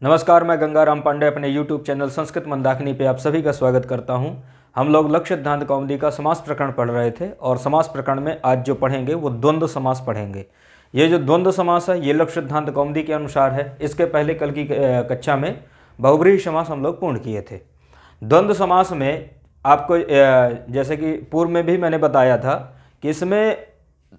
नमस्कार, मैं गंगाराम पांडे अपने YouTube चैनल संस्कृत मंदाकिनी पे आप सभी का स्वागत करता हूं। हम लोग लक्ष्य सिद्धांत कौमुदी का समास प्रकरण पढ़ रहे थे और समास प्रकरण में आज जो पढ़ेंगे वो द्वंद्व समास पढ़ेंगे। ये जो द्वंद्व समास है ये लक्ष्य सिद्धांत कौमुदी के अनुसार है। इसके पहले कल की कक्षा में बहुब्रीहि समास हम लोग पूर्ण किए थे। द्वंद्व समास में आपको जैसे कि पूर्व में भी मैंने बताया था कि इसमें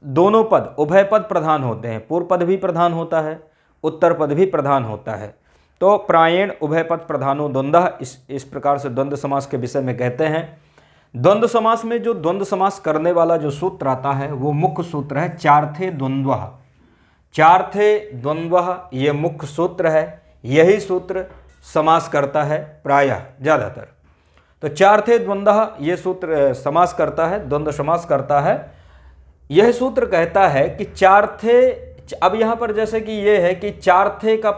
दोनों पद उभय पद प्रधान होते हैं। पूर्व पद भी प्रधान होता है, उत्तर पद भी प्रधान होता है। तो प्रायेण उभय पद प्रधानो द्वंद्वः इस प्रकार से द्वंद्व समास के विषय में कहते हैं। द्वंद्व समास में जो द्वंद्व समास करने वाला जो सूत्र आता है वो मुख्य सूत्र है चार्थे द्वंद्वः। चार्थे द्वंद्वः ये मुख्य सूत्र है। यही सूत्र समास करता है प्रायः ज़्यादातर। तो चार्थे द्वंद्वः ये सूत्र समास करता है, द्वंद्व समास करता है। यह सूत्र कहता है कि चार्थे, अब यहाँ पर जैसे कि ये है कि चार्थे का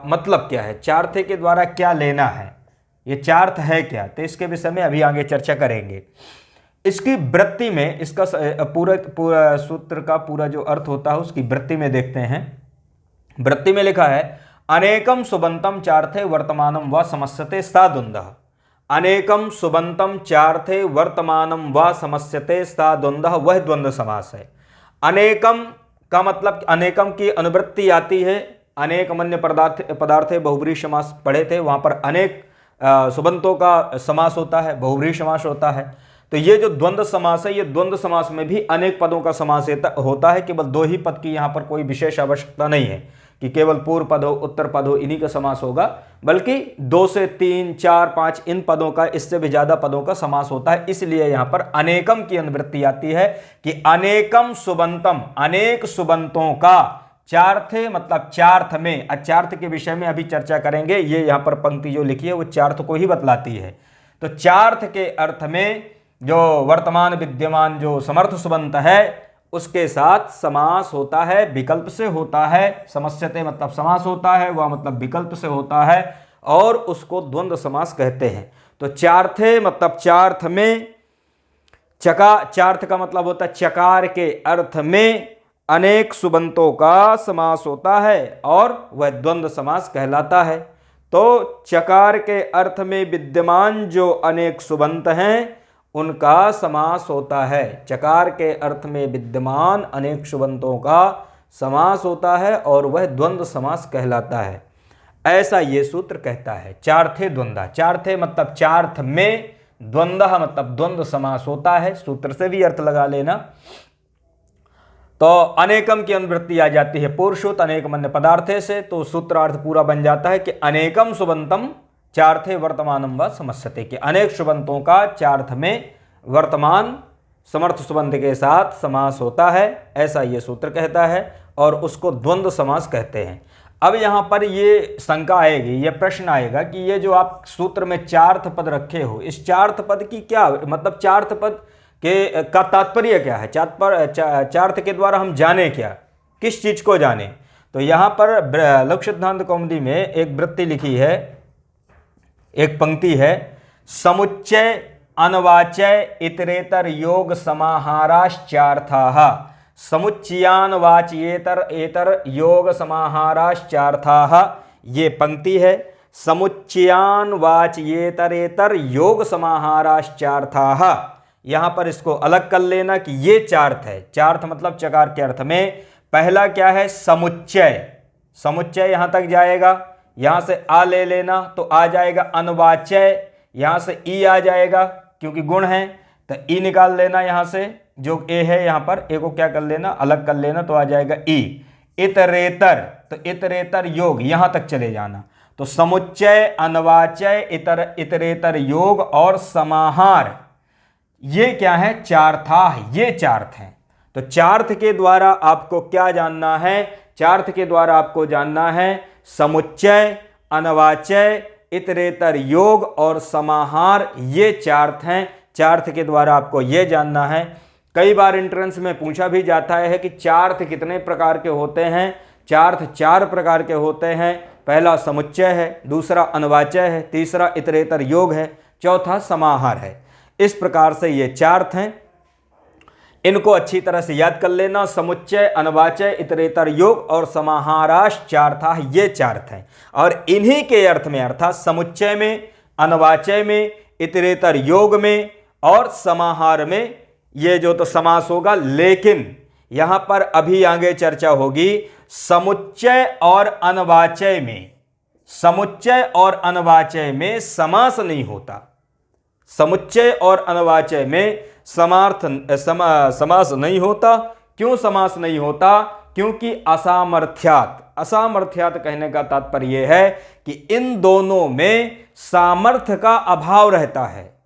मतलब क्या है, चार्थे के द्वारा क्या लेना है, ये चार्थ है क्या, तो इसके विषय में अभी आगे चर्चा करेंगे। इसकी वृत्ति में इसका पूरा सूत्र का पूरा जो अर्थ होता है उसकी वृत्ति में देखते हैं। वृत्ति में लिखा है अनेकम सुबंतम चार्थे वर्तमानम व समस्यते सा द्वंद्वः। अनेकम सुबंतम चार्थे वर्तमानम व समस्यते सा द्वंद्वः वह द्वंद्व समास है। अनेकम का मतलब अनेकम की अनुवृत्ति आती है। अनेक अन्य पदार्थे बहुब्रीहि समास पढ़े थे, वहाँ पर अनेक सुबंतों का समास होता है, बहुब्रीहि समास होता है। तो ये जो द्वंद्व समास है ये द्वंद्व समास में भी अनेक पदों का समास होता है। केवल दो ही पद की यहाँ पर कोई विशेष आवश्यकता नहीं है कि केवल पूर्व पद हो उत्तर पद हो इन्हीं का समास होगा, बल्कि 2 से 3, 4, 5 इन पदों का, इससे भी ज्यादा पदों का समास होता है। इसलिए यहां पर अनेकम की अनुवृत्ति आती है कि अनेकम सुबंतम, अनेक सुबंतों का चार्थे मतलब चार्थ में। चार्थ के विषय में अभी चर्चा करेंगे। ये यहां पर पंक्ति जो लिखी है वो चार्थ को ही बतलाती है। तो चार्थ के अर्थ में जो वर्तमान विद्यमान जो समर्थ सुबंत है उसके साथ समास होता है, विकल्प से होता है। समस्यते मतलब समास होता है, वह मतलब विकल्प से होता है और उसको द्वंद्व समास कहते हैं। तो चार्थे मतलब चार्थ में, चार्थ का मतलब होता है चकार के अर्थ में अनेक सुबंतों का समास होता है और वह द्वंद्व समास कहलाता है। तो चकार के अर्थ में विद्यमान जो अनेक सुबंत हैं उनका समास होता है। चकार के अर्थ में विद्यमान अनेक सुबंतों का समास होता है और वह द्वंद्व समास कहलाता है। ऐसा ये सूत्र कहता है। चार्थे द्वंद्व, चार्थे मतलब चार्थ में, द्वंद्व मतलब द्वंद्व समास होता है। सूत्र से भी अर्थ लगा लेना। तो अनेकम की अनुवृत्ति आ जाती है पुरुषोत अनेकम अन्य पदार्थे से, तो सूत्रार्थ पूरा बन जाता है कि अनेकम सुबंतम चार्थे वर्तमानम व समस्यते, के अनेक सुबंतों का चार्थ में वर्तमान समर्थ सुबंत के साथ समास होता है। ऐसा ये सूत्र कहता है और उसको द्वंद्व समास कहते हैं। अब यहाँ पर ये शंका आएगी, ये प्रश्न आएगा कि ये जो आप सूत्र में चार्थ पद रखे हो, इस चार्थ पद की क्या मतलब, चार्थ पद के का तात्पर्य क्या है, चार्थ के द्वारा हम जाने क्या, किस चीज को जाने। तो यहाँ पर लक्ष्य सिद्धांत कौमुदी में एक वृत्ति लिखी है, एक पंक्ति है, समुच्चय अनवाच्य इतरेतर योग समाहाराश्चार्थाः। समुच्चयान वाच्येतर एतर योग समाहाराश्चार्थाः, ये पंक्ति है। समुच्चयान वाच्येतरेतर योग समाहाराश्चार्थाः, यहां पर इसको अलग कर लेना कि ये चार्थ है। चार्थ मतलब चकार के अर्थ में पहला क्या है, समुच्चय। समुच्चय यहां तक जाएगा, यहां से आ ले लेना तो आ जाएगा अनवाच्य, यहां से ई आ जाएगा क्योंकि गुण है, तो ई निकाल लेना यहां से, जो ए है यहां पर ए को क्या कर लेना, अलग कर लेना, तो आ जाएगा ई। इतरेतर, तो इतरेतर योग यहां तक चले जाना। तो समुच्चय अनवाच्य इतरेतर योग और समाहार, ये क्या है, चार्था, ये चार्थ है। तो चार्थ के द्वारा आपको क्या जानना है, चार्थ के द्वारा आपको जानना है समुच्चय अनवाच्य इतरेतर योग और समाहार, ये चार्थ हैं। चार्थ के द्वारा आपको ये जानना है। कई बार एंट्रेंस में पूछा भी जाता है कि चार्थ कितने प्रकार के होते हैं। चार्थ 4 प्रकार के होते हैं। पहला समुच्चय है, दूसरा अनवाच्य है, तीसरा इतरेतर योग है, चौथा समाहार है। इस प्रकार से ये चार्थ हैं। इनको अच्छी तरह से याद कर लेना। समुच्चय, अनवाच्य, इतरेतर योग और समाहाराश चार था, ये चार थे। और इन्हीं के अर्थ में अर्थात समुच्चय में, अनवाच्य में, इतरेतर योग में और समाहार में ये जो तो समास होगा। लेकिन यहां पर अभी आगे चर्चा होगी समुच्चय और अनवाच्य में, समुच्चय और अनवाच्य में समास नहीं होता। समुच्चय और अनवाच्य में समास नहीं होता। क्यों समास नहीं होता? क्योंकि असामर्थ्यात, असामर्थ्यात कहने का तात्पर्य यह है कि इन दोनों में सामर्थ्य का अभाव रहता है।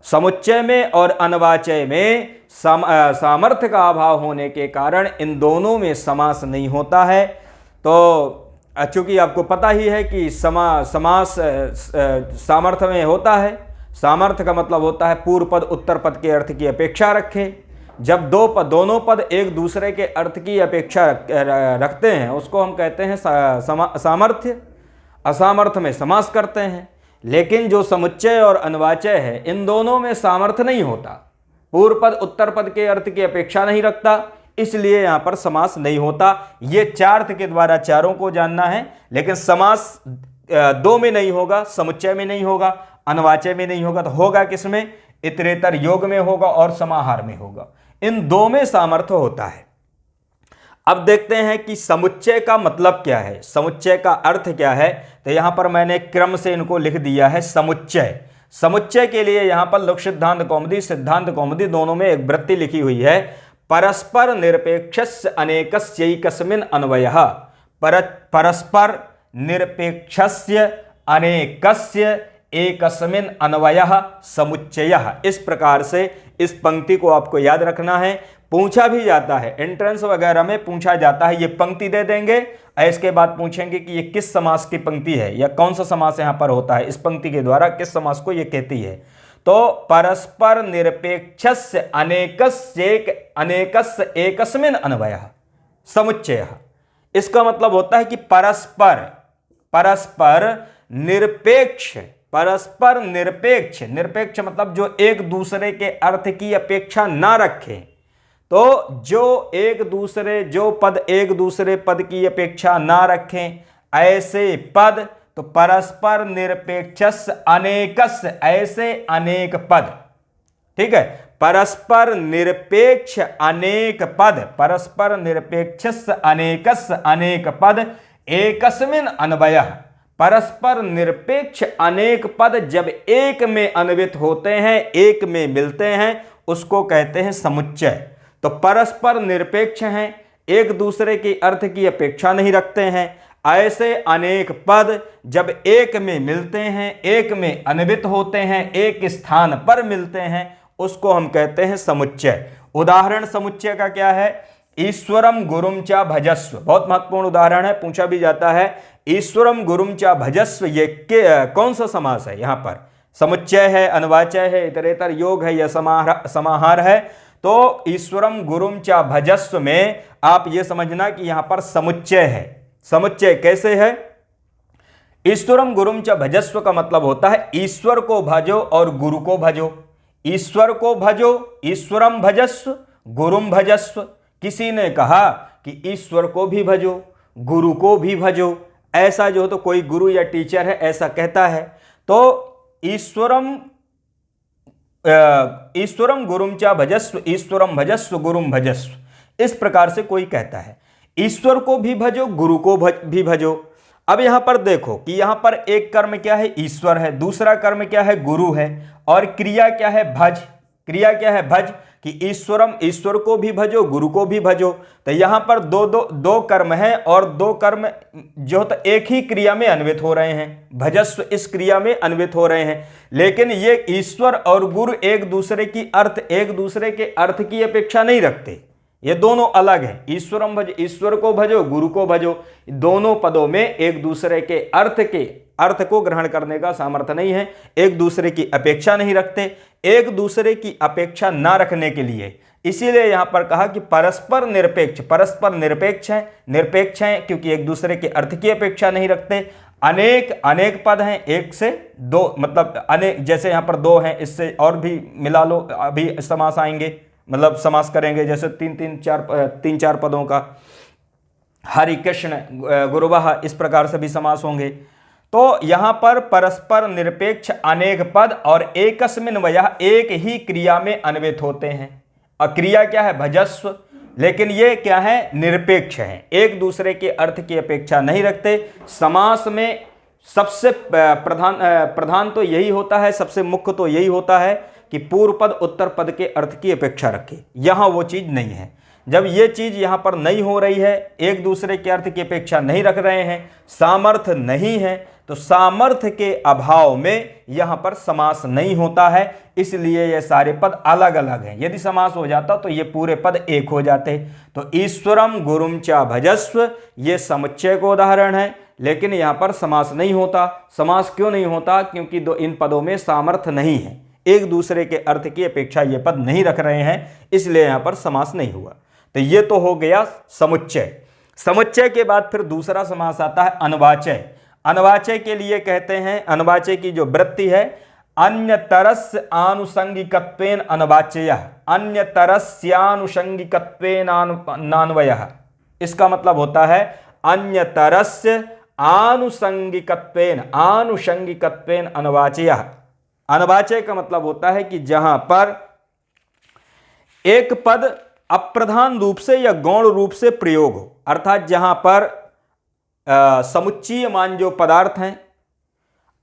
समुच्चय में और अनवाच्य में सामर्थ्य का अभाव होने के कारण इन दोनों में समास नहीं होता है। तो चूंकि आपको पता ही है कि समास सामर्थ्य में होता है। सामर्थ्य का मतलब होता है पूर्व पद उत्तर पद के अर्थ की अपेक्षा रखे। जब दोनों पद एक दूसरे के अर्थ की अपेक्षा रखते हैं उसको हम कहते हैं सामर्थ्य। असामर्थ्य में समास करते हैं। लेकिन जो समुच्चय और अनवाच्य है इन दोनों में सामर्थ्य नहीं होता, पूर्व पद उत्तर पद के अर्थ की अपेक्षा नहीं रखता, इसलिए यहां पर समास नहीं होता। ये चार्थ के द्वारा चारों को जानना है। लेकिन समास दो में नहीं होगा, समुच्चय में नहीं होगा, अनवाच्य में नहीं होगा, तो होगा किसमें? इतरेतर योग में होगा और समाहार में होगा। इन दो में सामर्थ्य होता है। अब देखते हैं कि समुच्चय का मतलब क्या है, समुच्चय का अर्थ क्या है। तो यहां पर मैंने क्रम से इनको लिख दिया है। समुच्चय, समुच्चय के लिए यहां पर लोक सिद्धांत कौमुदी, सिद्धांत कौमुदी दोनों में एक वृत्ति लिखी हुई है। परस्पर निरपेक्षस्य अनेकस्यैकस्मिन् अन्वयः। परस्पर निरपेक्षस्य अनेकस्य एकस्मिन् अन्वयः समुच्चयः। इस प्रकार से इस पंक्ति को आपको याद रखना है। पूछा भी जाता है, एंट्रेंस वगैरह में पूछा जाता है। ये पंक्ति दे देंगे, इसके बाद पूछेंगे कि ये किस समास की पंक्ति है या कौन सा समास यहां पर होता है, इस पंक्ति के द्वारा किस समास को ये कहती है। तो परस्पर निरपेक्षस्य अनेकस्य एकस्मिन् अन्वयः समुच्चयः। इसका मतलब होता है कि परस्पर निरपेक्ष, परस्पर निरपेक्ष, निरपेक्ष मतलब जो एक दूसरे के अर्थ की अपेक्षा ना रखें। तो जो पद एक दूसरे पद की अपेक्षा ना रखें ऐसे पद, तो परस्पर निरपेक्षस्य अनेकस्य, ऐसे अनेक पद। ठीक है, परस्पर निरपेक्ष अनेक पद, परस्पर निरपेक्षस्य अनेकस्य अनेक पद एकस्मिन् अन्वयः। परस्पर निरपेक्ष अनेक पद जब एक में अन्वित होते हैं, एक में मिलते हैं, उसको कहते हैं समुच्चय। तो परस्पर निरपेक्ष हैं, एक दूसरे के अर्थ की अपेक्षा नहीं रखते हैं, ऐसे अनेक पद जब एक में मिलते हैं, एक में अन्वित होते हैं, एक स्थान पर मिलते हैं, उसको हम कहते हैं समुच्चय। उदाहरण समुच्चय का क्या है? ईश्वरम गुरुम च भजस्व, बहुत महत्वपूर्ण उदाहरण है, पूछा भी जाता है। ईश्वरम गुरुम च भजस्व, ये कौन सा समास है? यहां पर समुच्चय है, अनवाच्य है, इतरेतर योग है या समाहार है। तो ईश्वरम गुरुम च भजस्व में आप ये समझना कि यहां पर समुच्चय है। समुच्चय कैसे है? ईश्वरम गुरुम च भजस्व का मतलब होता है ईश्वर को भजो और गुरु को भजो। ईश्वर को भजो, ईश्वरम भजस्व, गुरुम भजस्व। किसी ने कहा कि ईश्वर को भी भजो, गुरु को भी भजो, ऐसा जो तो कोई गुरु या टीचर है ऐसा कहता है। तो ईश्वरम गुरुम च भजस्व, ईश्वरम भजस्व, गुरुम भजस्व, इस प्रकार से कोई कहता है। ईश्वर को भी भजो, गुरु को भी भजो। अब यहां पर देखो कि यहां पर एक कर्म क्या है? ईश्वर है, दूसरा कर्म क्या है? गुरु है, और क्रिया क्या है? भज। क्रिया क्या है? भज। कि ईश्वरम, ईश्वर को भी भजो, गुरु को भी भजो। तो यहां पर दो कर्म है, और दो कर्म जो तो एक ही क्रिया में अन्वित हो रहे हैं। भजस्व इस क्रिया में अन्वित हो रहे हैं, लेकिन ये ईश्वर और गुरु एक दूसरे के अर्थ की अपेक्षा नहीं रखते। ये दोनों अलग हैं। ईश्वरम भज, ईश्वर को भजो, गुरु को भजो, दोनों पदों में एक दूसरे के अर्थ को ग्रहण करने का सामर्थ्य नहीं है, एक दूसरे की अपेक्षा नहीं रखते। एक दूसरे की अपेक्षा ना रखने के लिए इसीलिए यहां पर कहा कि परस्पर निरपेक्ष, परस्पर निरपेक्ष हैं क्योंकि एक दूसरे के अर्थ की अपेक्षा नहीं रखते। अनेक पद हैं, एक से दो, मतलब अनेक, जैसे यहां पर दो हैं, इससे और भी मिला लो, अभी समास आएंगे, मतलब समास करेंगे, जैसे तीन चार पदों का, हरि कृष्ण गुरुवः, इस प्रकार से भी समास होंगे। तो यहां पर परस्पर निरपेक्ष अनेक पद और एकस्मिन वयः, एक ही क्रिया में अन्वित होते हैं। और क्रिया क्या है? भजस्व। लेकिन ये क्या है? निरपेक्ष है, एक दूसरे के अर्थ की अपेक्षा नहीं रखते। समास में सबसे प्रधान तो यही होता है, सबसे मुख्य तो यही होता है कि पूर्व पद उत्तर पद के अर्थ की अपेक्षा रखे। यहां वो चीज नहीं है। जब ये चीज यहां पर नहीं हो रही है, एक दूसरे के अर्थ की अपेक्षा नहीं रख रहे हैं, सामर्थ्य नहीं है, तो सामर्थ्य के अभाव में यहां पर समास नहीं होता है, इसलिए ये सारे पद अलग अलग हैं। यदि समास हो जाता तो ये पूरे पद एक हो जाते। तो ईश्वरम गुरुम च भजस्व, ये समुच्चय को उदाहरण है, लेकिन यहां पर समास नहीं होता। समास क्यों नहीं होता? क्योंकि इन पदों में सामर्थ्य नहीं है, एक दूसरे के अर्थ की अपेक्षा ये पद नहीं रख रहे हैं, इसलिए यहां पर समास नहीं हुआ। तो ये तो हो गया समुच्चय। समुच्चय के बाद फिर दूसरा समास आता है अनवाच्य। अनवाच्य के लिए कहते हैं, अनवाच्य की जो वृत्ति है, अन्यतरस्य आनुषंगिकत्वेन अनवाच्यः, अन्यतरस्यानुषंगिकत्वेन नान्वयः। इसका मतलब होता है अन्यतरस्य आनुषंगिकत्वेन अनवाच्यः। अनवाच्य का मतलब होता है कि जहां पर एक पद अप्रधान रूप से या गौण रूप से प्रयोग हो, अर्थात जहां पर समुच्चय मान जो पदार्थ हैं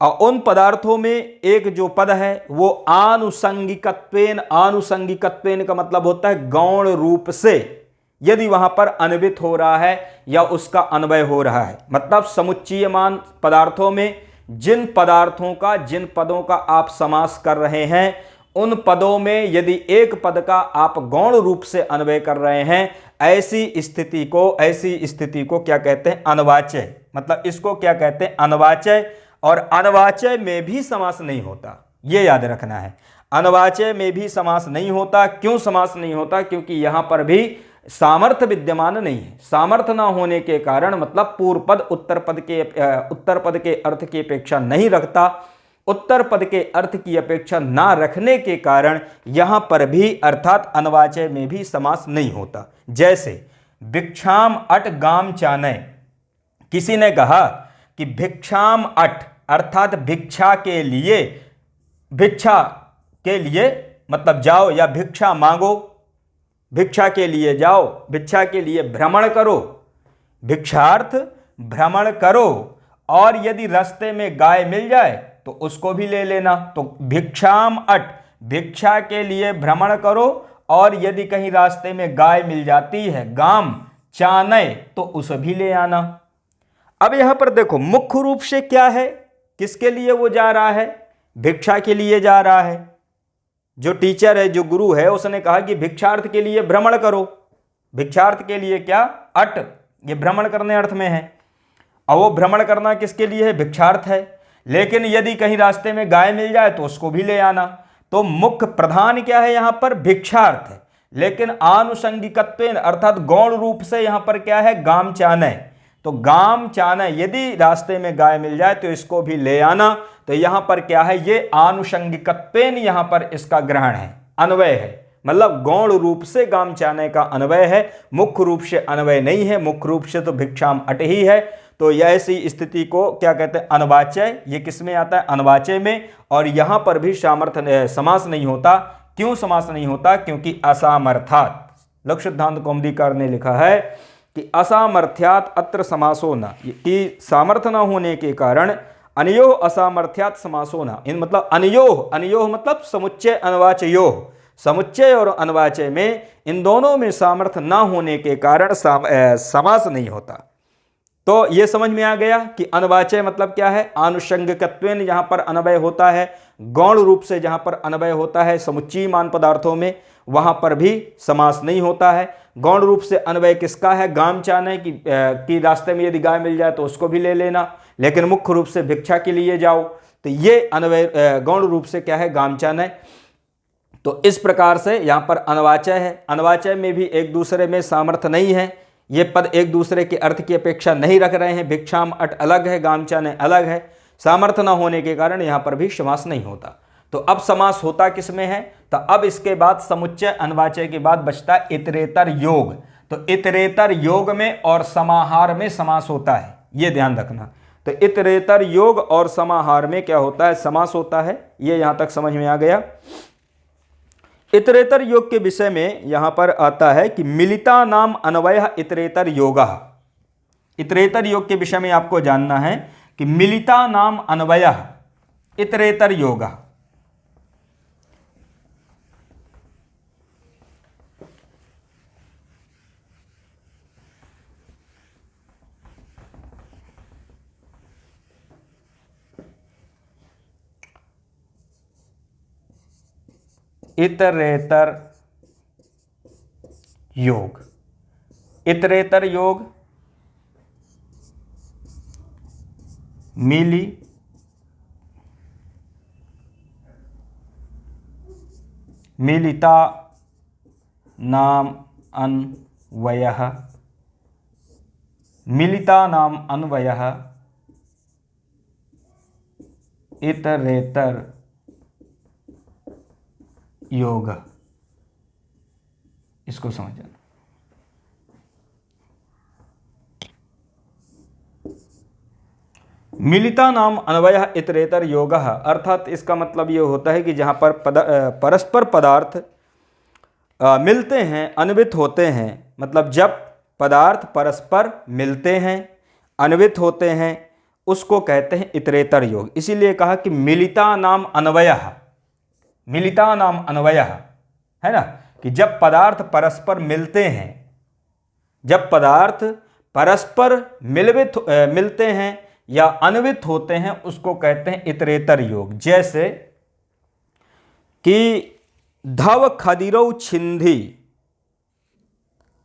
और उन पदार्थों में एक जो पद है वो आनुषंगिकत्वेन, आनुषंगिकत्वेन का मतलब होता है गौण रूप से, यदि वहां पर अन्वित हो रहा है या उसका अन्वय हो रहा है। मतलब समुच्चयमान पदार्थों में जिन पदार्थों का, जिन पदों का आप समास कर रहे हैं, उन पदों में यदि एक पद का आप गौण रूप से अन्वय कर रहे हैं, ऐसी स्थिति को क्या कहते हैं? अनवाच्य। मतलब इसको क्या कहते हैं? अनवाच्य। और अनवाच्य में भी समास नहीं होता, यह याद रखना है। अनवाच्य में भी समास नहीं होता। क्यों समास नहीं होता? क्योंकि यहां पर भी सामर्थ्य विद्यमान नहीं है। सामर्थ्य ना होने के कारण, मतलब पूर्व पद उत्तर पद के अर्थ की अपेक्षा नहीं रखता, उत्तर पद के अर्थ की अपेक्षा ना रखने के कारण यहां पर भी, अर्थात अनवाच्य में भी समास नहीं होता। जैसे भिक्षाम अट गाम चानय, किसी ने कहा कि भिक्षाम अट, अर्थात भिक्षा के लिए मतलब जाओ, या भिक्षा मांगो, भिक्षा के लिए जाओ, भिक्षा के लिए भ्रमण करो, भिक्षार्थ भ्रमण करो। और यदि रास्ते में गाय मिल जाए तो उसको भी ले लेना। तो भिक्षाम अट, भिक्षा के लिए भ्रमण करो, और यदि कहीं रास्ते में गाय मिल जाती है, गाम चानय, तो उसे भी ले आना। अब यहां पर देखो, मुख्य रूप से क्या है, किसके लिए वो जा रहा है? भिक्षा के लिए जा रहा है। जो टीचर है, जो गुरु है, उसने कहा कि भिक्षार्थ के लिए भ्रमण करो। भिक्षार्थ के लिए क्या? अट, ये भ्रमण करने अर्थ में है, और वो भ्रमण करना किसके लिए है? भिक्षार्थ है। लेकिन यदि कहीं रास्ते में गाय मिल जाए तो उसको भी ले आना। तो मुख्य प्रधान क्या है? यहां पर भिक्षार्थ है, लेकिन आनुषंगिकत्वेन, अर्थात गौण रूप से यहां पर क्या है? गाम चानय। तो गाम चानय, यदि रास्ते में गाय मिल जाए तो इसको भी ले आना। तो यहां पर क्या है? ये आनुषंगिकत्वेन यहां पर इसका ग्रहण है, अन्वय है। मतलब गौण रूप से गाम चानय का अन्वय है, मुख्य रूप से अन्वय नहीं है। मुख्य रूप से तो भिक्षाम अट ही है। तो ऐसी स्थिति को क्या कहते हैं? अनवाच्य। ये किस में आता है? अनवाच्य में। और यहां पर भी सामर्थ्य समास नहीं होता। क्यों समास नहीं होता? क्योंकि असामर्थ्यात्, लक्ष्य सिद्धांत कौमुदीकार ने लिखा है कि असामर्थ्यात् अत्र समासो न, कि सामर्थ्य न होने के कारण अनयोः असामर्थ्यात् समासो न। इन मतलब अनयोः मतलब समुच्चय अनवाच्योः, समुच्चय और अनवाच्य में, इन दोनों में सामर्थ्य न होने के कारण समास नहीं होता। तो ये समझ में आ गया कि अनवाच्य मतलब क्या है? आनुषंगिकत्वेन जहां पर अन्वय होता है, गौण रूप से जहां पर अन्वय होता है समुच्चय मान पदार्थों में, वहां पर भी समास नहीं होता है। गौण रूप से अन्वय किसका है? गाम चानय की रास्ते में यदि गाय मिल जाए तो उसको भी ले लेना, लेकिन मुख्य रूप से भिक्षा के लिए जाओ। तो ये अन्वय गौण रूप से क्या है? गाम चानय। तो इस प्रकार से यहां पर अनवाच्य है। अनवाच्य में भी एक दूसरे में सामर्थ्य नहीं है, ये पद एक दूसरे के अर्थ की अपेक्षा नहीं रख रहे हैं। भिक्षाम अट अलग है, गाम चानय अलग है। सामर्थ्य न होने के कारण यहां पर भी समास नहीं होता। तो अब समास होता किस में है, तो अब इसके बाद समुच्चय अनवाच्य के बाद बचता है इतरेतर योग। तो इतरेतर योग में और समाहार में समास होता है, ये ध्यान रखना। तो इतरेतर योग और समाहार में क्या होता है, समास होता है। ये यहां तक समझ में आ गया। इतरेतर योग के विषय में यहां पर आता है कि मिलिता नाम अन्वयः इतरेतर योगः। इतरेतर योग के विषय में आपको जानना है कि मिलिता नाम अन्वयः इतरेतर योगः। इतरेतर योग, इतरेतर योग मिलिता नाम अन्वयः, मिलिता नाम अन्वयः इतरेतर योग। इसको समझ जाना। मिलिता नाम अन्वयः इतरेतर योगः, अर्थात इसका मतलब ये होता है कि जहां पर परस्पर पदार्थ मिलते हैं, अन्वित होते हैं, मतलब जब पदार्थ परस्पर मिलते हैं, अन्वित होते हैं, उसको कहते हैं इतरेतर योग। इसीलिए कहा कि मिलिता नाम अन्वयः, मिलिता नाम अन्वयः, है ना, कि जब पदार्थ परस्पर मिलते हैं, जब पदार्थ परस्पर मिलते हैं या अन्वित होते हैं, उसको कहते हैं इतरेतर योग। जैसे कि धव खदिरौ छिंधी,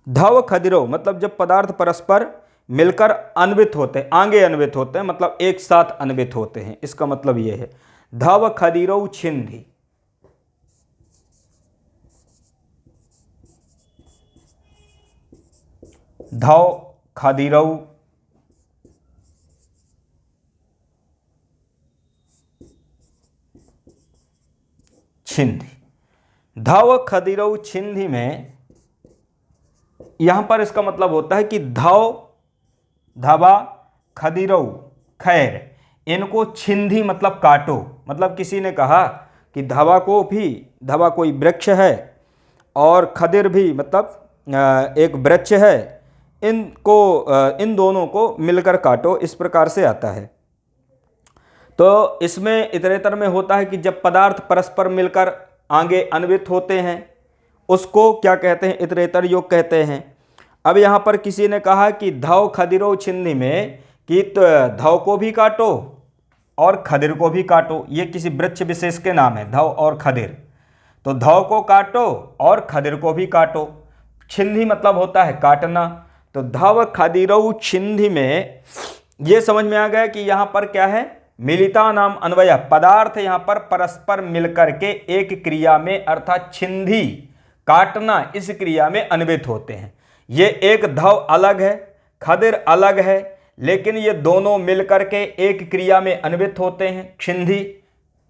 धव खदिरौ मतलब जब पदार्थ परस्पर मिलकर अन्वित होते हैं, आगे अन्वित होते हैं, मतलब एक साथ अन्वित होते हैं, इसका मतलब यह है। धव खदिरौ छिंधी, धव खदिरौ छिंधी, धव खदिरौ छिंधी में यहां पर इसका मतलब होता है कि धव, धवा, खदिरौ खैर, इनको छिंधी मतलब काटो। मतलब किसी ने कहा कि धवा को भी, धवा कोई वृक्ष है और खदिर भी मतलब एक वृक्ष है, इनको, इन दोनों को मिलकर काटो, इस प्रकार से आता है। तो इसमें इतरेतर में होता है कि जब पदार्थ परस्पर मिलकर आगे अन्वित होते हैं, उसको क्या कहते हैं, इतरेतर योग कहते हैं। अब यहाँ पर किसी ने कहा कि धव खदिरौ छिंधी में कि धव को भी काटो और खदिर को भी काटो, ये किसी वृक्ष विशेष के नाम है, धव और खदिर। तो धव को काटो और खदिर को भी काटो। छिंधी मतलब होता है काटना। तो धव खदिरौ छिंधी में ये समझ में आ गया कि यहाँ पर क्या है, मिलिता नाम अन्वयः, पदार्थ यहाँ पर परस्पर मिलकर के एक क्रिया में अर्थात छिंधी काटना, इस क्रिया में अन्वित होते हैं। ये एक धव अलग है, खदिर अलग है, लेकिन ये दोनों मिलकर के एक क्रिया में अन्वित होते हैं, छिंधी।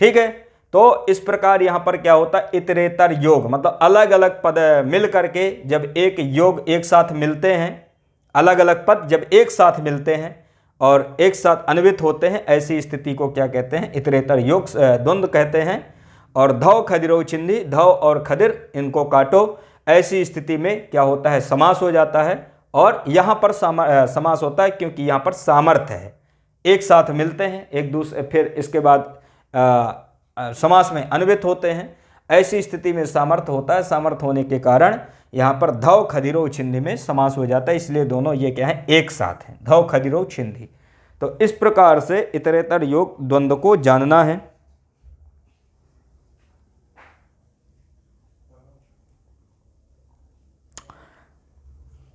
ठीक है, तो इस प्रकार यहां पर क्या होता है, इतरेतर योग, मतलब अलग अलग पद मिल करके जब एक योग एक साथ मिलते हैं, अलग अलग पद जब एक साथ मिलते हैं और एक साथ अन्वित होते हैं, ऐसी स्थिति को क्या कहते हैं, इतरेतर योग द्वंद्व कहते हैं। और धव खदिरौ छिंधी, धव और खदिर इनको काटो, ऐसी स्थिति में क्या होता है, समास हो जाता है। और यहाँ पर समास होता है क्योंकि यहाँ पर सामर्थ्य है, एक साथ मिलते हैं एक दूसरे, फिर इसके बाद समास में अन्वित होते हैं, ऐसी स्थिति में सामर्थ्य होता है। सामर्थ्य होने के कारण यहाँ पर धव खदिरौ छिंधी में समास हो जाता है, इसलिए दोनों ये क्या है, एक साथ हैं, धव खदिरौ छिंधी। तो इस प्रकार से इतरेतर योग द्वंद्व को जानना है।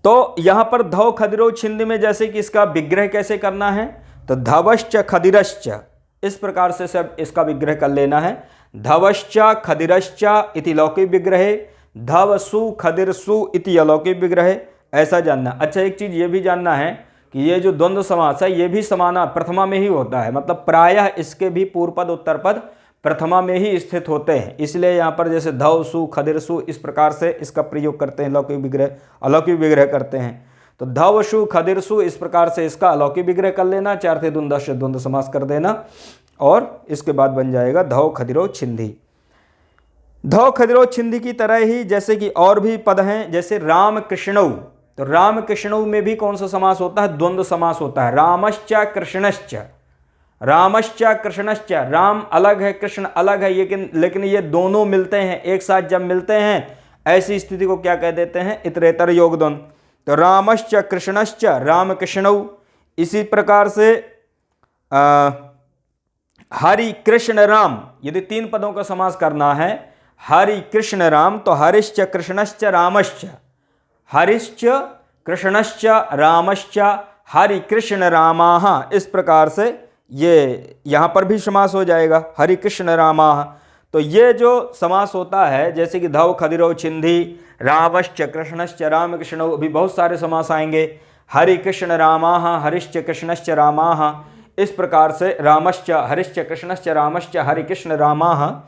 तो यहां पर धव खदिरौ छिंधी में जैसे कि इसका विग्रह कैसे करना है, तो धवश्च खदिरश्च, इस प्रकार से सब इसका विग्रह कर लेना है। धवश्च खदिरश्च इति लौकिक विग्रहे, धवसु खदिरसु इति अलौकिक विग्रहे, ऐसा जानना। अच्छा, एक चीज ये भी जानना है कि ये जो द्वंद्व समास है ये भी समाना प्रथमा में ही होता है, मतलब प्रायः इसके भी पूर्व पद उत्तर पद प्रथमा में ही स्थित होते हैं, इसलिए यहाँ पर जैसे धव सु खदिर सु इस प्रकार से इसका प्रयोग करते हैं, लौकिक विग्रह अलौकिक विग्रह करते हैं। तो धव सु खदिर सु इस प्रकार से इसका अलौकिक विग्रह कर लेना, चार थे द्वंद्व से द्वंद्व समास कर देना, और इसके बाद बन जाएगा धव खदिरो छिंदी। धव खदिरो छिंदी की तरह ही जैसे कि और भी पद हैं, जैसे राम कृष्णौ, तो राम कृष्णौ में भी कौन सा समास होता है? द्वंद्व समास होता है। रामश्च कृष्णश्च, रामश्च कृष्णश्च, राम अलग है कृष्ण अलग है, लेकिन ये दोनों मिलते हैं, एक साथ जब मिलते हैं ऐसी स्थिति को क्या कह देते हैं? इतरेतर योग द्वंद्व। तो रामश्च कृष्णश्च राम कृष्णौ। इसी प्रकार से हरि कृष्ण राम, यदि तीन पदों का समास करना है, हरि कृष्ण राम, तो हरिश्च कृष्णश्च रामश्च, हरिश्च कृष्णश्च रामश्च हरि कृष्ण रामाः, इस प्रकार से ये यहाँ पर भी समास हो जाएगा, हरि कृष्ण रामाः। तो ये जो समास होता है, जैसे कि धव खदिरो छिंदी, रामश्च कृष्णश्च राम कृष्णौ, अभी बहुत सारे समास आएंगे, हरि कृष्ण रामाः हरिश्च कृष्णश्च रामाः, इस प्रकार से रामश्च हरिश्च कृष्णश्च रामश्च हरि कृष्ण रामाः।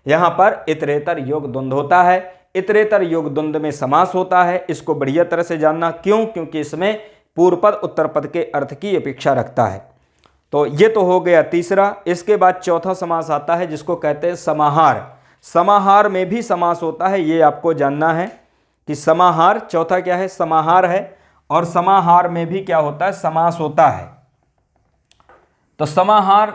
यहाँ पर इतरेतर योग द्वंद्व होता है, इतरेतर योग द्वंद्व में समास होता है, इसको बढ़िया तरह से जानना। क्यों? क्योंकि इसमें पूर्व पद उत्तर पद के अर्थ की अपेक्षा रखता है। तो ये तो हो गया तीसरा। इसके बाद चौथा समास आता है जिसको कहते हैं समाहार। समाहार में भी समास होता है, ये आपको जानना है कि समाहार, चौथा क्या है? समाहार है, और समाहार में भी क्या होता है? समास होता है। तो समाहार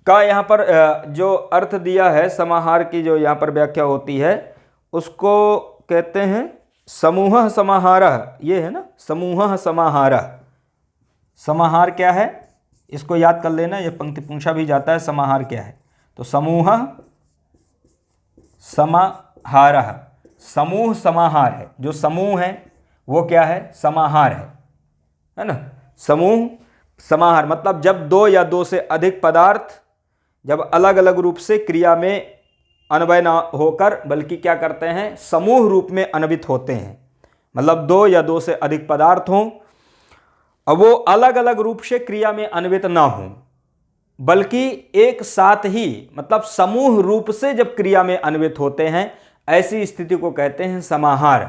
का यहाँ पर जो अर्थ दिया है, समाहार की जो यहाँ पर व्याख्या होती है, उसको कहते हैं समूह समाहारः, ये है ना, समूह समाहारः। समाहार क्या है इसको याद कर लेना, ये पंक्ति पूछा भी जाता है, समाहार क्या है? तो समूह समाहारः, समूह समाहार है, जो समूह है वो क्या है? समाहार है ना। समूह समाहार मतलब जब दो या दो से अधिक पदार्थ जब अलग अलग रूप से क्रिया में अन्वय ना होकर बल्कि क्या करते हैं? समूह रूप में अन्वित होते हैं, मतलब दो या दो से अधिक पदार्थ हों, अब वो अलग अलग रूप से क्रिया में अन्वित ना हों, बल्कि एक साथ ही, मतलब समूह रूप से जब क्रिया में अन्वित होते हैं, ऐसी स्थिति को कहते हैं समाहार।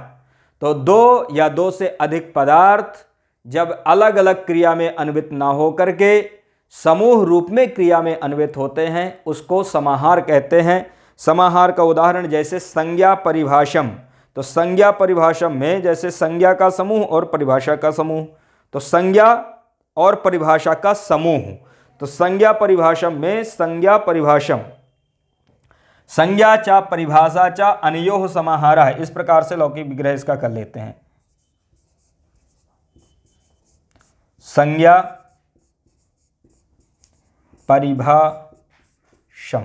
तो दो या दो से अधिक पदार्थ जब अलग अलग क्रिया में अन्वित ना हो करके समूह रूप में क्रिया में अन्वित होते हैं, उसको समाहार कहते हैं। समाहार का उदाहरण जैसे संज्ञा परिभाषम, तो संज्ञा परिभाषम में जैसे संज्ञा का समूह और परिभाषा का समूह, तो संज्ञा और परिभाषा का समूह, तो संज्ञा परिभाषम में संज्ञा परिभाषम, संज्ञा चा परिभाषा चा अनयोः समाहारः, इस प्रकार से लौकिक विग्रह इसका कर लेते हैं। संज्ञा परिभाषम,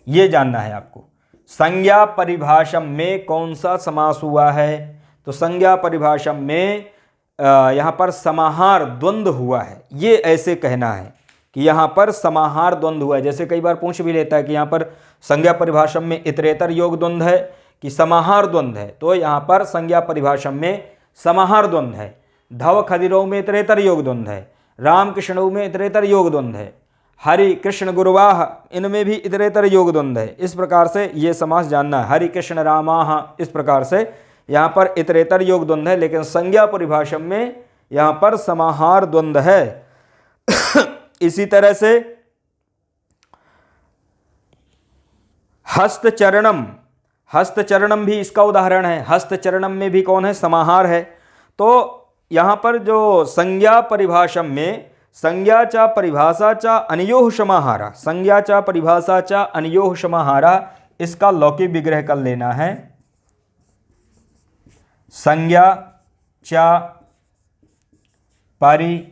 ये जानना है आपको। संज्ञा परिभाषम में कौन सा समास हुआ है? तो संज्ञा परिभाषम में यहाँ पर समाहार द्वंद्व हुआ है, ये ऐसे कहना है कि यहाँ पर समाहार द्वंद्व हुआ है। जैसे कई बार पूछ भी लेता है कि यहाँ पर संज्ञा परिभाषम में इतरेतर योग द्वंद्व है कि समाहार द्वंद्व है, तो यहाँ पर संज्ञा परिभाषम में समाहार द्वंद्व है। धव खदिरो में इतरेतर योग द्वंद्व है, राम कृष्णौ में इतरेतर योग द्वंद्व है, हरि कृष्ण गुरुवाह इनमें भी इतरेतर योग द्वंद्व है। इस प्रकार से ये समास जानना है। हरि कृष्ण रामाः, इस प्रकार से यहाँ पर इतरेतर योग द्वंद्व है, लेकिन संज्ञा परिभाषम में यहाँ पर समाहार द्वंद्व है। इसी तरह से हस्तचरणम, हस्तचरणम भी इसका उदाहरण है। हस्तचरणम में भी कौन है? समाहार है। तो यहाँ पर जो संज्ञा परिभाषम में संज्ञा चा परिभाषा चा अनयोः समाहारा, संज्ञा चा परिभाषा चा अनयोः समाहारा, इसका लौकिक विग्रह कर लेना है। संज्ञा चा परिभाषा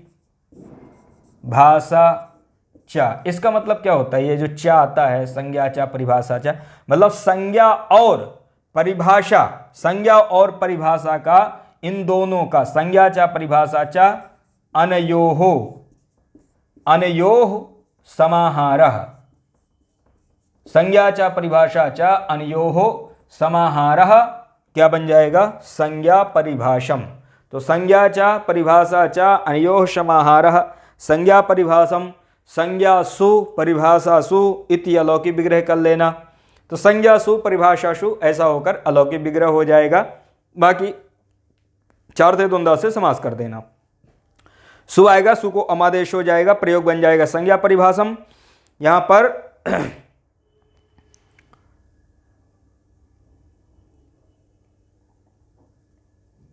चा, इसका मतलब क्या होता है? ये जो चा आता है, संज्ञा चा परिभाषा चा, मतलब संज्ञा और परिभाषा, संज्ञा और परिभाषा का, इन दोनों का, संज्ञा चा परिभाषा चा अनयोः, अनयोः समाहारः, संज्ञा चा परिभाषा चा अनयोः समाहारः, क्या बन जाएगा? संज्ञा परिभाषम। तो संज्ञा चा परिभाषा चा अनयोः समाहारः, संज्ञा परिभाषम संज्ञा सु परिभाषा सु इति अलौकिक विग्रह कर लेना। तो संज्ञा सु परिभाषा सु ऐसा होकर अलौकिक विग्रह हो जाएगा। बाकी चार्थे द्वंद्व से समास कर देना। सु आएगा, सु को अमादेश हो जाएगा, प्रयोग बन जाएगा संज्ञा परिभाषम। यहां पर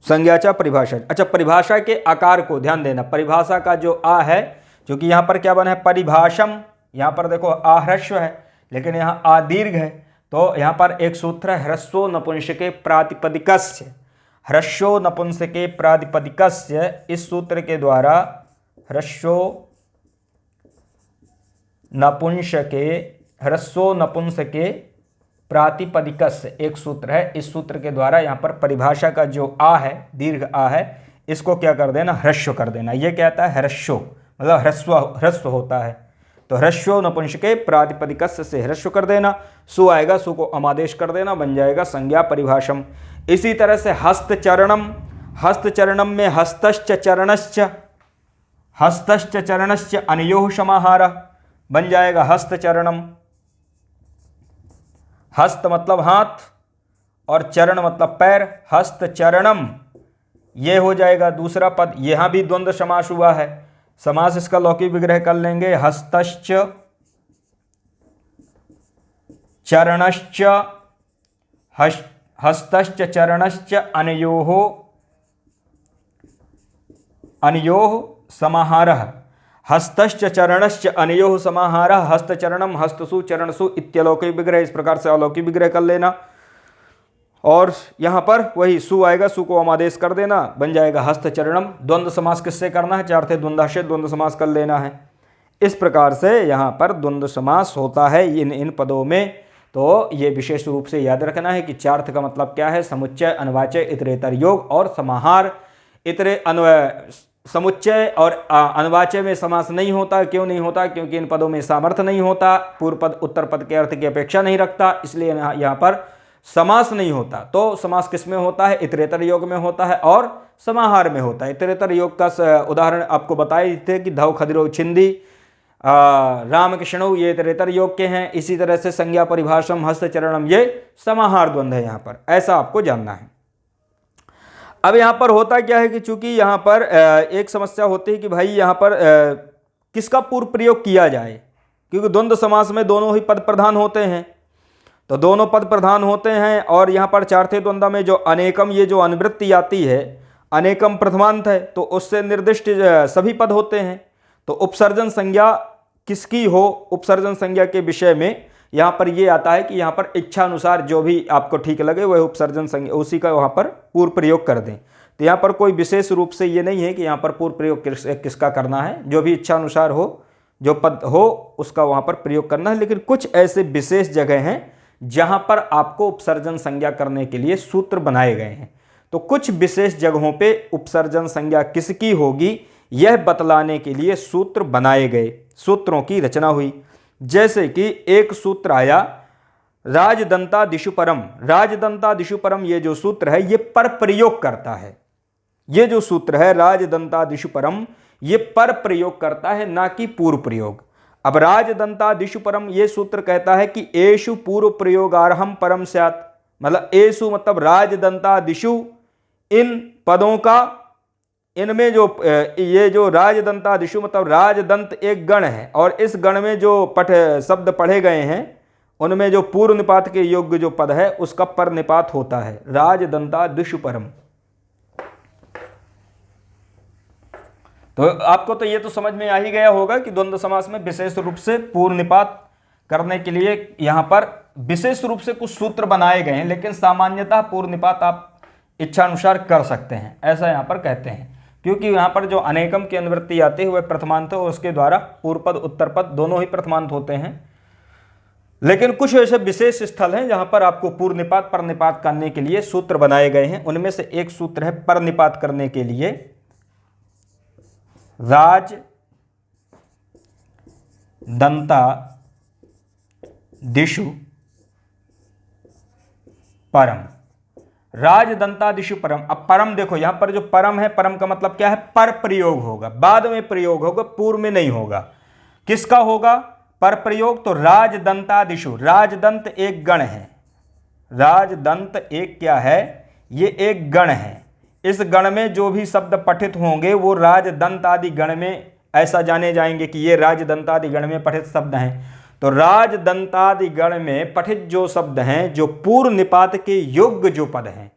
संज्ञाचा परिभाषा। अच्छा, परिभाषा के आकार को ध्यान देना। परिभाषा का जो आ है, जो कि यहां पर क्या बना है परिभाषम, यहां पर देखो आ ह्रस्व है लेकिन यहां आ दीर्घ है। तो यहां पर एक सूत्र है ह्रस्वो नपुंसके प्रातिपदिकस्य। ह्रस्वो नपुंसके प्रातिपदिकस्य, इस सूत्र के द्वारा ह्रस्वो नपुंसके प्रातिपदिकस्य एक सूत्र है। इस सूत्र के द्वारा यहाँ पर परिभाषा का जो आ है, दीर्घ आ है, इसको क्या कर देना ह्रस्व कर देना। ये क्या आता है ह्रस्व, मतलब ह्रस्व होता है। तो ह्रस्व नपुंसके प्रातिपदिकस्य से ह्रस्व कर देना। सु आएगा, सु को अमादेश कर देना, बन जाएगा संज्ञा परिभाषम। इसी तरह से हस्तचरणम, हस्तचरणम में हस्तश्च चरणश्च अनयोः समाहारः बन जाएगा हस्तचरणम। हस्त मतलब हाथ और चरण मतलब पैर, हस्तचरणम ये हो जाएगा दूसरा पद। यहां भी द्वंद्व समास हुआ है। समास इसका लौकिक विग्रह कर लेंगे हस्तश्च चरणश्च, हस्तश्च चरणश्च अनयोः समाहारः। हस्तश्च चरणश्च अनयोः समाहारः, हस्तचरणम हस्तसु चरणसु इत्यलौकिक विग्रह। इस प्रकार से अलौकिक विग्रह कर लेना। और यहाँ पर वही सु आएगा, सु को अमादेश कर देना, बन जाएगा हस्तचरणम। द्वंद्व समास किससे करना है, चार्थे द्वंद्वाश्रय द्वंद्व समास कर लेना है। इस प्रकार से यहाँ पर द्वंद्व समास होता है इन पदों में। तो ये विशेष रूप से याद रखना है कि चार्थ का मतलब क्या है, समुच्चय, अनवाच्य, इतरेतर योग और समाहार। समुच्चय और अनवाच्य में समास नहीं होता। क्यों नहीं होता, क्योंकि इन पदों में सामर्थ्य नहीं होता, पूर्व पद उत्तर पद के अर्थ की अपेक्षा नहीं रखता, इसलिए यहाँ पर समास नहीं होता। तो समास किस में होता है, इतरेतर योग में होता है और समाहार में होता है। इतरेतर योग का उदाहरण आपको बताए थे कि धव खदिरो छिंदी राम कृष्णो, ये इतरेतर योग के हैं। इसी तरह से संज्ञा परिभाषम हस्तचरणम ये समाहार द्वंद्व है यहाँ पर, ऐसा आपको जानना है। अब यहाँ पर होता क्या है कि चूंकि यहाँ पर एक समस्या होती है कि भाई यहाँ पर किसका पूर्व प्रयोग किया जाए, क्योंकि द्वंद्व समास में दोनों ही पद प्रधान होते हैं। तो दोनों पद प्रधान होते हैं और यहाँ पर चार्थे द्वंद्व में जो अनेकम, ये जो अनुवृत्ति आती है, अनेकम प्रथमांत है, तो उससे निर्दिष्ट सभी पद होते हैं। तो उपसर्जन संज्ञा किसकी हो, उपसर्जन संज्ञा के विषय में यहाँ पर ये आता है कि यहाँ पर इच्छा अनुसार जो भी आपको ठीक लगे वह उपसर्जन संज्ञा उसी का वहाँ पर पूर्व प्रयोग कर दें। तो यहाँ पर कोई विशेष रूप से ये नहीं है कि यहाँ पर पूर्व प्रयोग किसका करना है, जो भी इच्छा अनुसार हो, जो पद हो उसका वहाँ पर प्रयोग करना है। लेकिन कुछ ऐसे विशेष जगह हैं जहाँ पर आपको उपसर्जन संज्ञा करने के लिए सूत्र बनाए गए हैं। तो कुछ विशेष जगहों पे उपसर्जन संज्ञा किसकी होगी यह बतलाने के लिए सूत्र बनाए गए, सूत्रों की रचना हुई। जैसे कि एक सूत्र आया राजदंता दिशु परम। राजदंता दिशु परम ये जो सूत्र है ये पर प्रयोग करता है। ये जो सूत्र है राजदंता दिशु परम ये पर प्रयोग करता है, ना कि पूर्व प्रयोग। अब राजदंता दिशु परम ये सूत्र कहता है कि एषु पूर्व प्रयोगार्हम परम स्यात्, मतलब एषु मतलब राजदंता दिशु, इन पदों का, इनमें जो ये जो राजदंता दिशु मतलब राजदंत एक गण है और इस गण में जो शब्द पढ़े गए हैं उनमें जो पूर्व निपात के योग्य जो पद है उसका पर निपात होता है। राजदंता दिशु परम। तो आपको तो ये तो समझ में आ ही गया होगा कि द्वंद्व समास में विशेष रूप से पूर्व निपात करने के लिए यहाँ पर विशेष रूप से कुछ सूत्र बनाए गए हैं, लेकिन सामान्यतः पूर्व निपात आप इच्छा अनुसार कर सकते हैं, ऐसा यहाँ पर कहते हैं। क्योंकि यहाँ पर जो अनेकम की अनुवृत्ति आती है वह प्रथमांत है, उसके द्वारा पूर्व पद उत्तर पद दोनों ही प्रथमांत होते हैं। लेकिन कुछ ऐसे विशेष स्थल हैं जहाँ पर आपको पूर्व निपात पर निपात करने के लिए सूत्र बनाए गए हैं। उनमें से एक सूत्र है पर निपात करने के लिए राज दंता दिशु परम। राजदंता दिशु परम। अब परम देखो, यहां पर जो परम है, परम का मतलब क्या है, पर प्रयोग होगा, बाद में प्रयोग होगा, पूर्व में नहीं होगा। किसका होगा पर प्रयोग? तो राजदंतादिषु, राजदंत एक गण है, राजदंत एक क्या है? ये एक गण है। इस गण में जो भी शब्द पठित होंगे वो राजदंत आदि गण में ऐसा जाने जाएंगे कि ये राजदंत आदि गण में पठित शब्द हैं। तो राजदंतादि गण में पठित जो शब्द हैं, जो पूर्व निपात के योग्य जो पद हैं,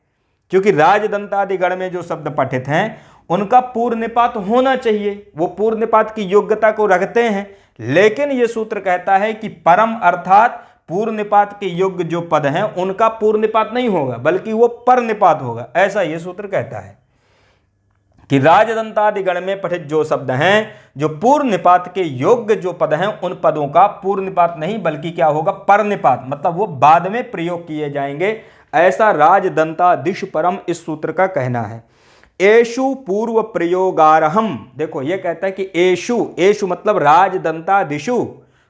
क्योंकि राजदंतादि गण में जो शब्द पठित हैं उनका पूर्व निपात होना चाहिए, वो पूर्व निपात की योग्यता को रखते हैं। लेकिन ये सूत्र कहता है कि परम अर्थात पूर्व निपात के योग्य जो पद हैं उनका पूर्व निपात नहीं होगा, बल्कि वो पर निपात होगा। ऐसा ये सूत्र कहता है कि राजदंतादि गण में पठित जो शब्द हैं, जो पूर्व निपात के योग्य जो पद हैं, उन पदों का पूर्व निपात नहीं बल्कि क्या होगा? पर निपात, मतलब वो बाद में प्रयोग किए जाएंगे। ऐसा राजदंतादिषु परम इस सूत्र का कहना है। एषु पूर्व प्रयोगारहम, देखो ये कहता है कि एषु, एषु मतलब राजदंतादिषु,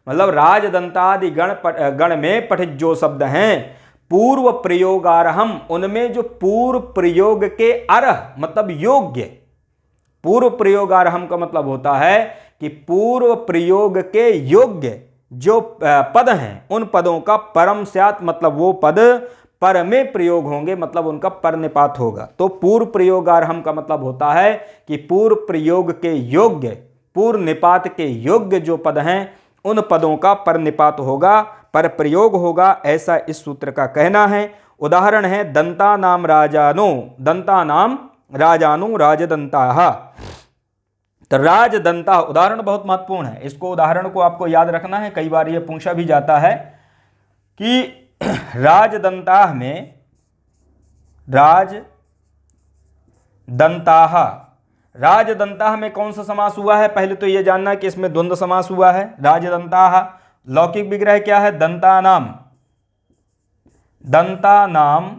मतलब राजदंतादि गण में पठित जो शब्द हैं पूर्व प्रयोगारहम, उनमें जो पूर्व प्रयोग के अर्ह मतलब योग्य, पूर्व प्रयोगारहम का मतलब होता है कि पूर्व प्रयोग के योग्य जो पद हैं उन पदों का परम स्यात्, मतलब वो पद पर में प्रयोग होंगे, मतलब उनका पर निपात होगा। तो पूर्व प्रयोगारहम का मतलब होता है कि पूर्व प्रयोग के योग्य, पूर्व निपात के योग्य जो पद हैं उन पदों का पर निपात होगा, पर प्रयोग होगा, ऐसा इस सूत्र का कहना है। उदाहरण है दंता नाम राजानो, दंता नाम राजानो राजदंताः। तो राजदंता उदाहरण बहुत महत्वपूर्ण है, इसको उदाहरण को आपको याद रखना है, कई बार यह पूछा भी जाता है कि राजदंताः में राजदंताः, राजदंताः में कौन सा समास हुआ है? पहले तो यह जानना कि इसमें द्वंद्व समास हुआ है। राजदंताः लौकिक विग्रह क्या है? दंतानाम, दंतानाम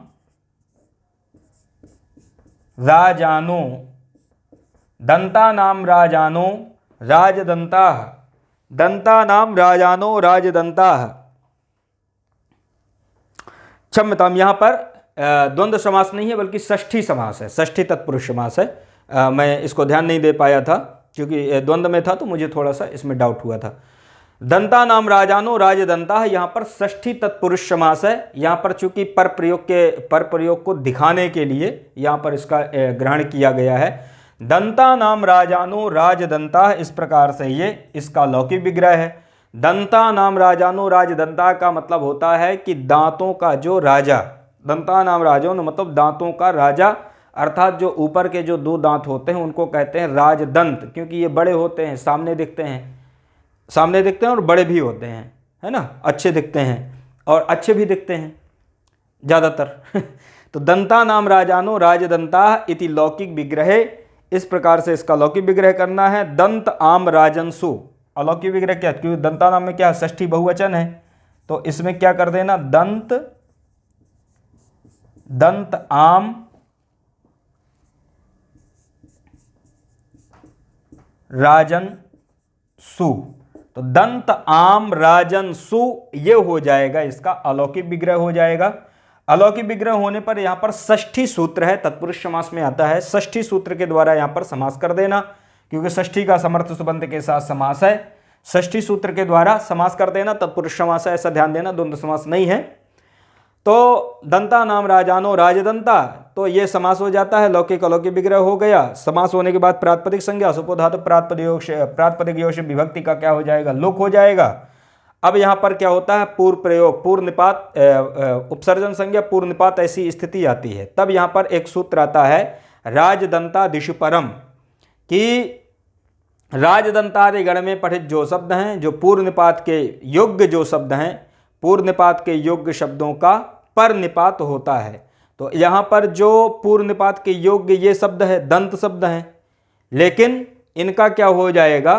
राजानो, दंतानाम राजानो राजदंताः, दंतानाम राजानो राजदंताः। क्षम्यताम, यहां पर द्वंद्व समास नहीं है बल्कि षष्ठी समास है, षष्ठी तत्पुरुष समास है। मैं इसको ध्यान नहीं दे पाया था क्योंकि द्वंद्व में था तो मुझे थोड़ा सा इसमें डाउट हुआ था। दंता नाम राजानो राजदंता, यहाँ पर षष्ठी तत्पुरुष समास है। यहाँ पर चूंकि पर प्रयोग को दिखाने के लिए यहाँ पर इसका ग्रहण किया गया है। दंता नाम राजानो राजदंता, इस प्रकार से ये इसका लौकिक विग्रह है। दंता नाम राजानो राजदंता का मतलब होता है कि दांतों का जो राजा, दंता नाम राजानो मतलब दांतों का राजा, अर्थात जो ऊपर के जो दो दांत होते हैं उनको कहते हैं राजदंत, क्योंकि ये बड़े होते हैं, सामने दिखते हैं और बड़े भी होते हैं, है ना, अच्छे दिखते हैं और अच्छे भी दिखते हैं ज़्यादातर। तो दंता नाम राजानो राजदंता इति लौकिक विग्रह, इस प्रकार से इसका लौकिक विग्रह करना है। दंत आम राजंसु, अलौकिक विग्रह क्या, क्योंकि दंता नाम में क्या षष्ठी बहुवचन है तो इसमें क्या कर देना, दंत आम राजंसु, तो दंत आम राजंसु ये हो जाएगा, इसका अलौकिक विग्रह हो जाएगा। अलौकिक विग्रह होने पर यहां पर षष्ठी सूत्र है, तत्पुरुष समास में आता है, षष्ठी सूत्र के द्वारा यहां पर समास कर देना, क्योंकि षष्ठी का समर्थ सुबंध के साथ समास है। षष्ठी सूत्र के द्वारा समास कर देना, तत्पुरुष समास है, ऐसा ध्यान देना, द्वंद्व समास नहीं है। तो दंता नाम राजानो राजदंता, तो ये समास हो जाता है, लौकिक अलौकिक विग्रह हो गया। समास होने के बाद प्रातिपदिक संज्ञा सुपोधातु प्रातिपदिक योग से विभक्ति का क्या हो जाएगा, लोक हो जाएगा। अब यहाँ पर क्या होता है, पूर्व प्रयोग, पूर्व निपात, उपसर्जन संज्ञा पूर्व निपात, ऐसी स्थिति आती है। तब यहाँ पर एक सूत्र आता है राजदंतादिषु परम, कि राजदंतादि गण में पठित जो शब्द हैं, जो पूर्व निपात के योग्य जो शब्द हैं, पूर्व निपात के योग्य शब्दों का पर निपात होता है। तो यहाँ पर जो पूर्व निपात के योग्य ये शब्द है, दंत शब्द हैं, लेकिन इनका क्या हो जाएगा,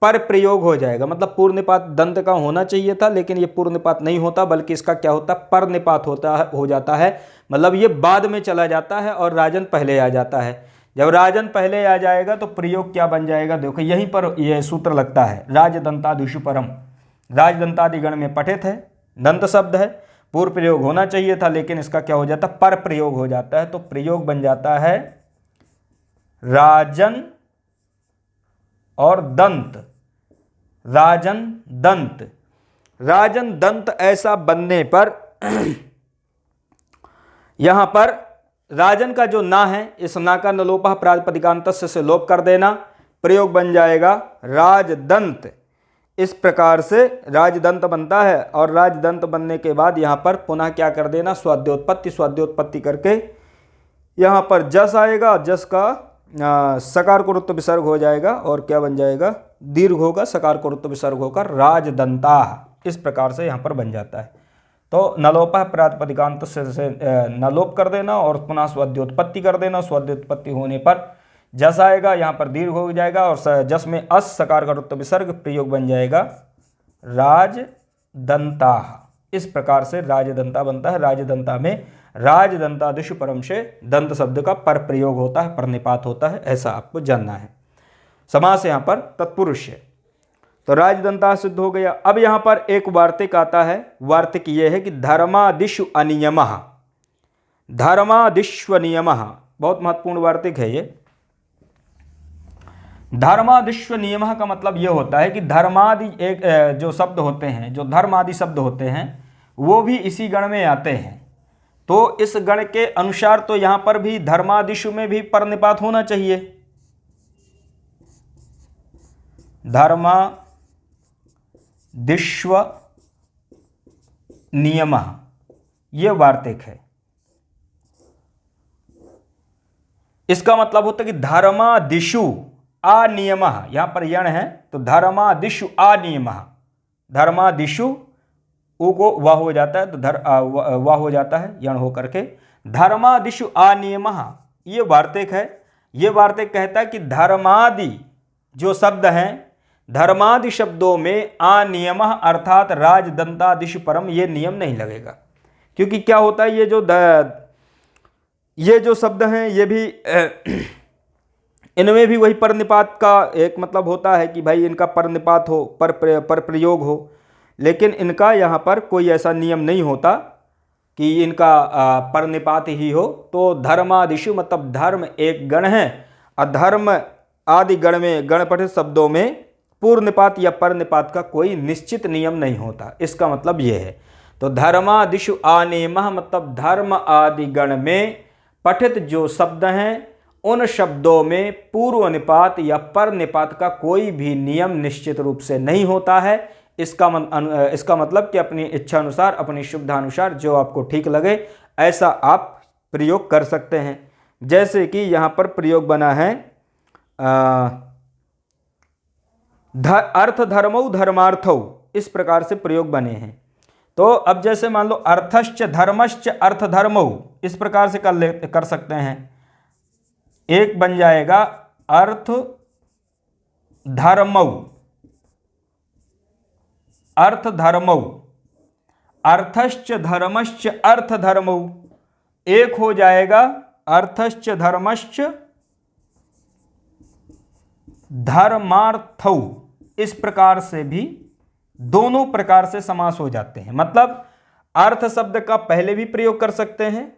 पर प्रयोग हो जाएगा। मतलब पूर्व निपात दंत का होना चाहिए था, लेकिन ये पूर्व निपात नहीं होता, बल्कि इसका क्या होता है, पर निपात हो जाता है। मतलब ये बाद में चला जाता है और राजन पहले आ जाता है। जब राजन पहले आ जाएगा तो प्रयोग क्या बन जाएगा, देखो यहीं पर यह सूत्र लगता है, राजदंतादिषु परम, राजदंतादि गण में पठित है, दंत शब्द है, पूर्व प्रयोग होना चाहिए था, लेकिन इसका क्या हो जाता है, पर प्रयोग हो जाता है। तो प्रयोग बन जाता है राजन और दंत, राजन दंत। राजन दंत ऐसा बनने पर यहां पर राजन का जो ना है, इस ना का नलोपः प्रातिपदिकांत से लोप कर देना, प्रयोग बन जाएगा राजदंत। इस प्रकार से राजदंत बनता है। और राजदंत बनने के बाद यहां पर पुनः क्या कर देना, स्वाद्योत्पत्ति। स्वाद्योत्पत्ति करके यहां पर जस आएगा, जस का सकार को रुत्व विसर्ग हो जाएगा और क्या बन जाएगा, दीर्घ होगा, सकार को रुत्व विसर्ग होकर राजदंता। इस प्रकार से यहां पर बन जाता है। तो नलोपः प्रातिपदिकांत से नलोप कर देना और पुनः स्वाद्योत्पत्ति कर देना। स्वाद्योत्पत्ति होने पर जस आएगा, यहाँ पर दीर्घ हो जाएगा और जस में अस सकार का रुत्व विसर्ग, प्रयोग बन जाएगा राजदंता। इस प्रकार से राजदंता बनता है। राजदंता में राजदंतादिषु परम से दंत शब्द का पर प्रयोग होता है, परनिपात होता है, ऐसा आपको जानना है। समास यहाँ पर तत्पुरुष है। तो राजदंता सिद्ध हो गया। अब यहां पर एक वार्तिक आता है। वार्तिक यह है कि धर्मादिषु अनियमः। धर्मादिष्व नियमः, बहुत महत्वपूर्ण वार्तिक है ये। धर्मादिष्व नियमः का मतलब यह होता है कि धर्मादि एक जो शब्द होते हैं, जो धर्मादि शब्द होते हैं, वो भी इसी गण में आते हैं। तो इस गण के अनुसार तो यहां पर भी धर्मादिषु में भी परनिपात होना चाहिए। धर्मादिष्व नियमः, यह वार्तिक है। इसका मतलब होता है कि धर्मादिषु अनियमः, यहां पर यण है तो धर्मादिषु अनियमः। धर्मादिषु उ को वाह हो जाता है तो वाह हो जाता है यण हो करके। धर्मादिषु अनियमः ये वार्तिक है। ये वार्तिक कहता है कि धर्मादि जो शब्द हैं, धर्मादि शब्दों में अनियमः अर्थात राजदंतादिषु परम ये नियम नहीं लगेगा। क्योंकि क्या होता है, ये जो शब्द हैं ये भी इनमें भी वही परनिपात का एक मतलब होता है कि भाई इनका परनिपात हो, पर प्रयोग हो। लेकिन इनका यहाँ पर कोई ऐसा नियम नहीं होता कि इनका परनिपात ही हो। तो धर्मादिषु मतलब धर्म एक गण है, अधर्म आदि गण में गणपठित शब्दों में पूर्णनिपात या परनिपात का कोई निश्चित नियम नहीं होता। इसका मतलब यह है। तो धर्मादिषु अनियमः मतलब धर्म आदि गण में पठित जो शब्द हैं, उन शब्दों में पूर्व निपात या पर निपात का कोई भी नियम निश्चित रूप से नहीं होता है। इसका मतलब कि अपनी इच्छा अनुसार, अपनी सुविधानुसार जो आपको ठीक लगे ऐसा आप प्रयोग कर सकते हैं। जैसे कि यहाँ पर प्रयोग बना है अर्थ धर्मौ धर्मार्थौ, इस प्रकार से प्रयोग बने हैं। तो अब जैसे मान लो अर्थश्च धर्मश्च अर्थ धर्मौ, इस प्रकार से कर सकते हैं। एक बन जाएगा अर्थ धर्मौ, अर्थ धर्मौ, अर्थश्च धर्मश्च अर्थ धर्मौ। एक हो जाएगा अर्थश्च धर्मश्च धर्मार्थौ। इस प्रकार से भी दोनों प्रकार से समास हो जाते हैं। मतलब अर्थ शब्द का पहले भी प्रयोग कर सकते हैं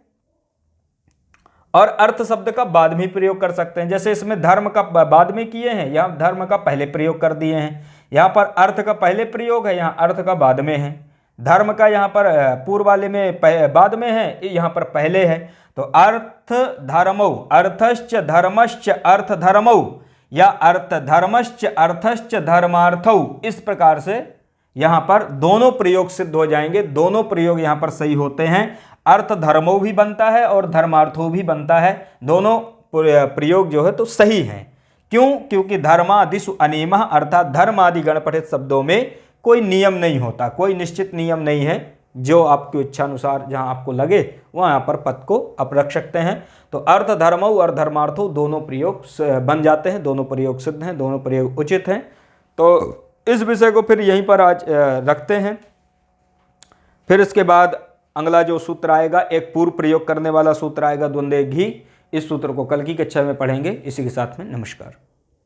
और अर्थ शब्द का बाद में प्रयोग कर सकते हैं। जैसे इसमें धर्म का बाद में किए हैं, यहां धर्म का पहले प्रयोग कर दिए हैं। यहां पर अर्थ का पहले प्रयोग है, यहां अर्थ का बाद में है। धर्म का यहां पर पूर्व वाले में बाद में है, यहां पर पहले है। तो अर्थ धर्मौ, अर्थश्च धर्मश्च अर्थ धर्मौ या अर्थ धर्मश्च अर्थश्च धर्मार्थौ, इस प्रकार से यहां पर दोनों प्रयोग सिद्ध हो जाएंगे। दोनों प्रयोग यहां पर सही होते हैं। अर्थ धर्मो भी बनता है और धर्मार्थो भी बनता है। दोनों प्रयोग जो है तो सही हैं। क्यों? क्योंकि धर्मादिषु अनियमः अर्थात धर्म आदि गणपठित शब्दों में कोई नियम नहीं होता, कोई निश्चित नियम नहीं है। जो आपकी इच्छा अनुसार जहां आपको लगे वहां पर पद को आप रख सकते हैं। तो अर्थ धर्मो और धर्मार्थो दोनों प्रयोग बन जाते हैं, दोनों प्रयोग सिद्ध हैं, दोनों प्रयोग उचित हैं। तो इस विषय को फिर यहीं पर आज रखते हैं। फिर इसके बाद अगला जो सूत्र आएगा, एक पूर्व प्रयोग करने वाला सूत्र आएगा, द्वंद्व घी। इस सूत्र को कल की कक्षा में पढ़ेंगे। इसी के साथ में नमस्कार।